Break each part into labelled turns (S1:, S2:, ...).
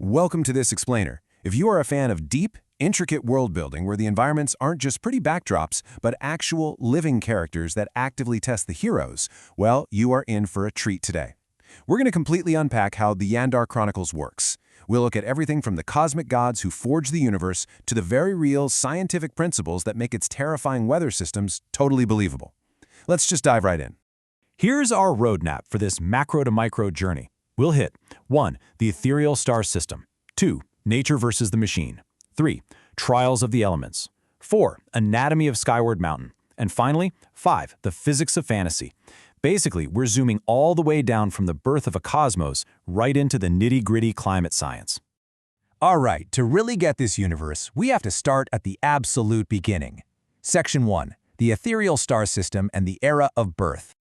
S1: Welcome to this explainer. If you are a fan of deep, intricate world building where the environments aren't just pretty backdrops, but actual living characters that actively test the heroes, well, you are in for a treat today. We're going to completely unpack how the Yaenddarr Chronicles works. We'll look at everything from the cosmic gods who forged the universe to the very real scientific principles that make its terrifying weather systems totally believable. Let's just dive right in.
S2: Here's our roadmap for this macro to micro journey. We'll hit 1. The ethereal star system. 2. Nature versus the machine. 3. Trials of the elements. 4. Anatomy of Skyward Mountain. And finally, 5. The physics of fantasy. Basically, we're zooming all the way down from the birth of a cosmos right into the nitty-gritty climate science.
S3: All right, to really get this universe, we have to start at the absolute beginning. Section 1. The ethereal star system and the era of birth.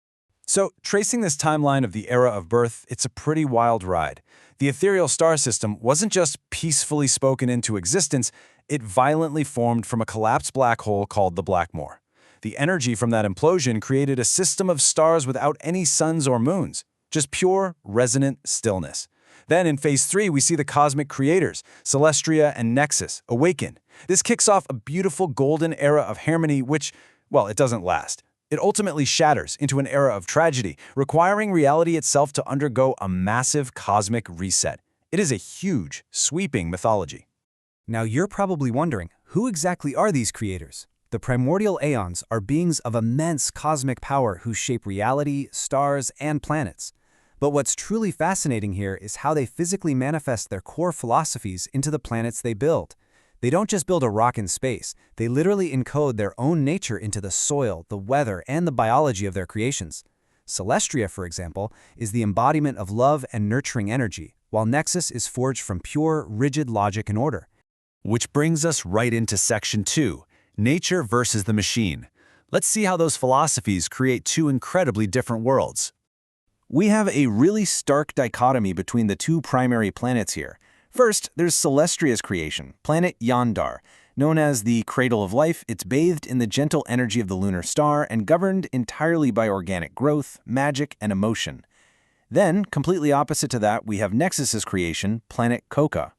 S2: So, tracing this timeline of the era of birth, it's a pretty wild ride. The ethereal star system wasn't just peacefully spoken into existence, it violently formed from a collapsed black hole called the Blackmore. The energy from that implosion created a system of stars without any suns or moons, just pure, resonant stillness. Then in Phase 3, we see the cosmic creators, Celestia and Nexus, awaken. This kicks off a beautiful golden era of harmony which, well, it doesn't last. It ultimately shatters into an era of tragedy, requiring reality itself to undergo a massive cosmic reset. It is a huge, sweeping mythology.
S4: Now you're probably wondering, who exactly are these creators? The primordial aeons are beings of immense cosmic power who shape reality, stars, and planets. But what's truly fascinating here is how they physically manifest their core philosophies into the planets they build. They don't just build a rock in space, they literally encode their own nature into the soil, the weather, and the biology of their creations. Celestia, for example, is the embodiment of love and nurturing energy, while Nexus is forged from pure, rigid logic and order.
S2: Which brings us right into Section 2, Nature versus the Machine. Let's see how those philosophies create two incredibly different worlds. We have a really stark dichotomy between the two primary planets here. First, there's Celestria's creation, planet Yaenddarr. Known as the Cradle of Life, it's bathed in the gentle energy of the lunar star and governed entirely by organic growth, magic, and emotion. Then, completely opposite to that, we have Nexus's creation, planet Koka.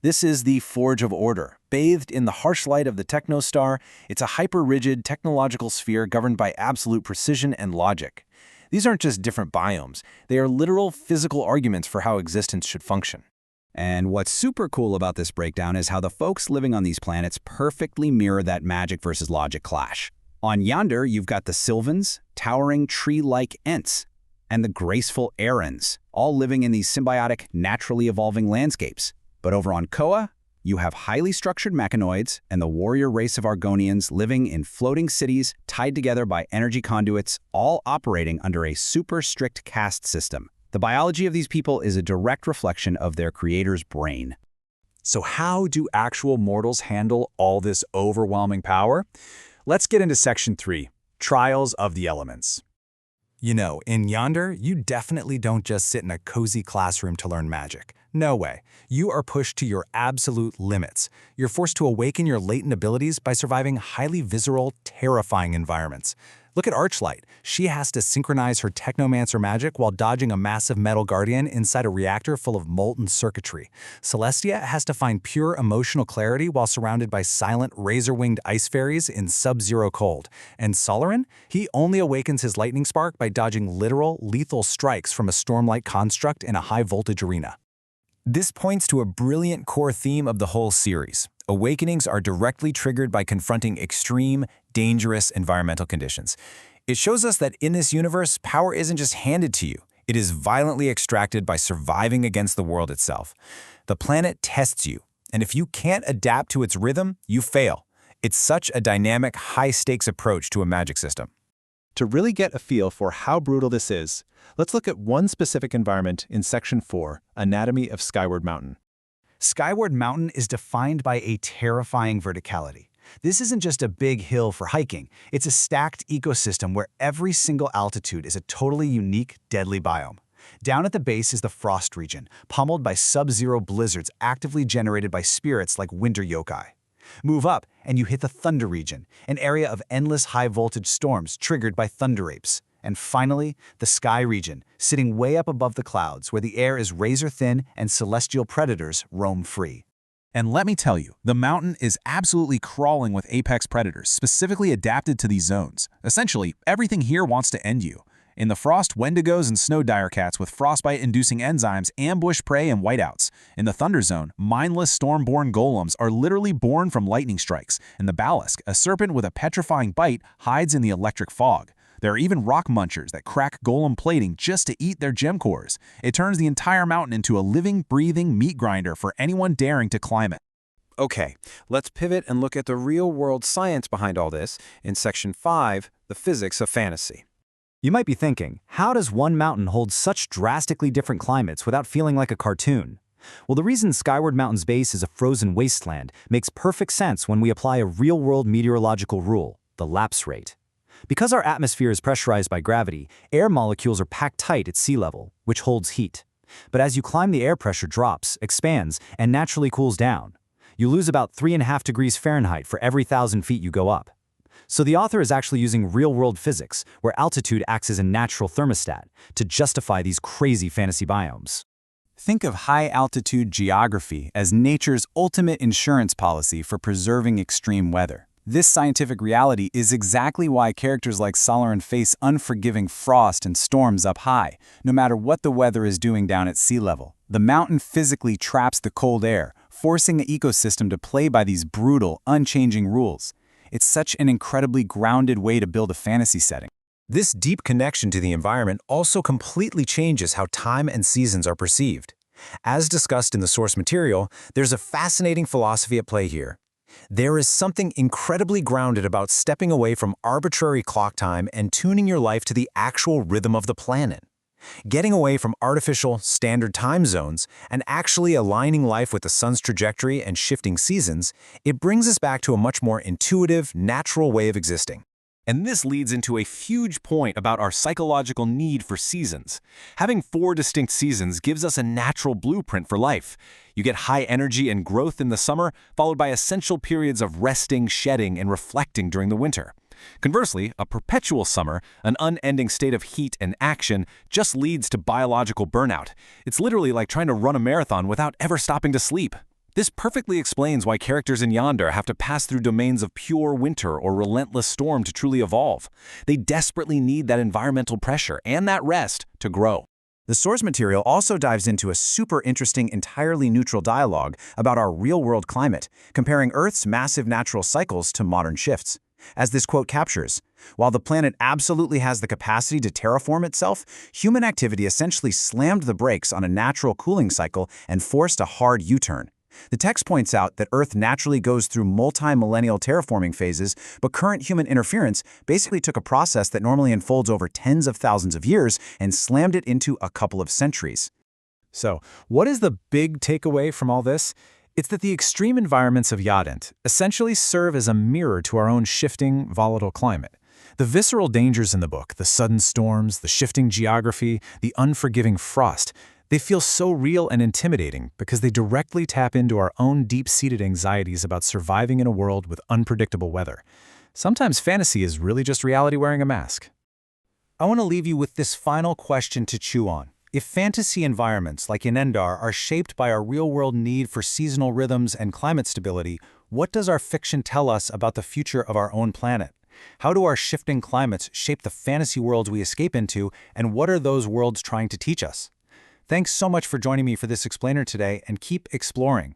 S2: This is the Forge of Order. Bathed in the harsh light of the technostar, it's a hyper-rigid technological sphere governed by absolute precision and logic. These aren't just different biomes, they are literal physical arguments for how existence should function.
S3: And what's super cool about this breakdown is how the folks living on these planets perfectly mirror that magic versus logic clash. On Yaenddarr, you've got the Sylvans, towering tree-like Ents, and the graceful Erins, all living in these symbiotic, naturally evolving landscapes. But over on Koa, you have highly structured mechanoids and the warrior race of Argonians living in floating cities tied together by energy conduits, all operating under a super strict caste system. The biology of these people is a direct reflection of their creator's brain.
S2: So how do actual mortals handle all this overwhelming power? Let's get into Section 3, Trials of the Elements. You know, in Yaenddarr, you definitely don't just sit in a cozy classroom to learn magic. No way. You are pushed to your absolute limits. You're forced to awaken your latent abilities by surviving highly visceral, terrifying environments. Look at Archlight. She has to synchronize her technomancer magic while dodging a massive metal guardian inside a reactor full of molten circuitry. Celestia has to find pure emotional clarity while surrounded by silent, razor-winged ice fairies in sub-zero cold. And Solarin? He only awakens his lightning spark by dodging literal, lethal strikes from a stormlight construct in a high-voltage arena. This points to a brilliant core theme of the whole series. Awakenings are directly triggered by confronting extreme, dangerous environmental conditions. It shows us that in this universe, power isn't just handed to you. It is violently extracted by surviving against the world itself. The planet tests you, and if you can't adapt to its rhythm, you fail. It's such a dynamic, high-stakes approach to a magic system.
S5: To really get a feel for how brutal this is, let's look at one specific environment in Section 4, Anatomy of Skyward Mountain.
S4: Skyward Mountain is defined by a terrifying verticality. This isn't just a big hill for hiking, it's a stacked ecosystem where every single altitude is a totally unique, deadly biome. Down at the base is the frost region, pummeled by sub-zero blizzards actively generated by spirits like winter yokai. Move up, and you hit the thunder region, an area of endless high-voltage storms triggered by thunder apes. And finally, the sky region, sitting way up above the clouds where the air is razor-thin and celestial predators roam free.
S2: And let me tell you, the mountain is absolutely crawling with apex predators specifically adapted to these zones. Essentially, everything here wants to end you. In the frost, wendigos and snow dire cats with frostbite-inducing enzymes ambush prey and whiteouts. In the thunder zone, mindless storm-born golems are literally born from lightning strikes. In the ballast, a serpent with a petrifying bite hides in the electric fog. There are even rock munchers that crack golem plating just to eat their gem cores. It turns the entire mountain into a living, breathing meat grinder for anyone daring to climb it.
S6: Okay, let's pivot and look at the real-world science behind all this in Section 5, the physics of fantasy.
S4: You might be thinking, how does one mountain hold such drastically different climates without feeling like a cartoon? Well, the reason Skyward Mountain's base is a frozen wasteland makes perfect sense when we apply a real-world meteorological rule, the lapse rate. Because our atmosphere is pressurized by gravity, air molecules are packed tight at sea level, which holds heat. But as you climb, the air pressure drops, expands, and naturally cools down. You lose about 3.5 degrees Fahrenheit for every 1,000 feet you go up. So the author is actually using real-world physics, where altitude acts as a natural thermostat, to justify these crazy fantasy biomes.
S3: Think of high-altitude geography as nature's ultimate insurance policy for preserving extreme weather. This scientific reality is exactly why characters like Solaran face unforgiving frost and storms up high, no matter what the weather is doing down at sea level. The mountain physically traps the cold air, forcing the ecosystem to play by these brutal, unchanging rules. It's such an incredibly grounded way to build a fantasy setting.
S1: This deep connection to the environment also completely changes how time and seasons are perceived. As discussed in the source material, there's a fascinating philosophy at play here. There is something incredibly grounded about stepping away from arbitrary clock time and tuning your life to the actual rhythm of the planet. Getting away from artificial, standard time zones and actually aligning life with the sun's trajectory and shifting seasons, it brings us back to a much more intuitive, natural way of existing.
S2: And this leads into a huge point about our psychological need for seasons. Having 4 distinct seasons gives us a natural blueprint for life. You get high energy and growth in the summer, followed by essential periods of resting, shedding, and reflecting during the winter. Conversely, a perpetual summer, an unending state of heat and action, just leads to biological burnout. It's literally like trying to run a marathon without ever stopping to sleep. This perfectly explains why characters in Yaenddarr have to pass through domains of pure winter or relentless storm to truly evolve. They desperately need that environmental pressure and that rest to grow.
S1: The source material also dives into a super interesting, entirely neutral dialogue about our real-world climate, comparing Earth's massive natural cycles to modern shifts. As this quote captures, while the planet absolutely has the capacity to terraform itself, human activity essentially slammed the brakes on a natural cooling cycle and forced a hard U-turn. The text points out that Earth naturally goes through multi-millennial terraforming phases, but current human interference basically took a process that normally unfolds over tens of thousands of years and slammed it into a couple of centuries.
S5: So, what is the big takeaway from all this? It's that the extreme environments of Yaenddarr essentially serve as a mirror to our own shifting, volatile climate. The visceral dangers in the book, the sudden storms, the shifting geography, the unforgiving frost, they feel so real and intimidating because they directly tap into our own deep-seated anxieties about surviving in a world with unpredictable weather. Sometimes fantasy is really just reality wearing a mask.
S4: I want to leave you with this final question to chew on. If fantasy environments like Yaenddarr are shaped by our real-world need for seasonal rhythms and climate stability, what does our fiction tell us about the future of our own planet? How do our shifting climates shape the fantasy worlds we escape into, and what are those worlds trying to teach us? Thanks so much for joining me for this explainer today, and keep exploring.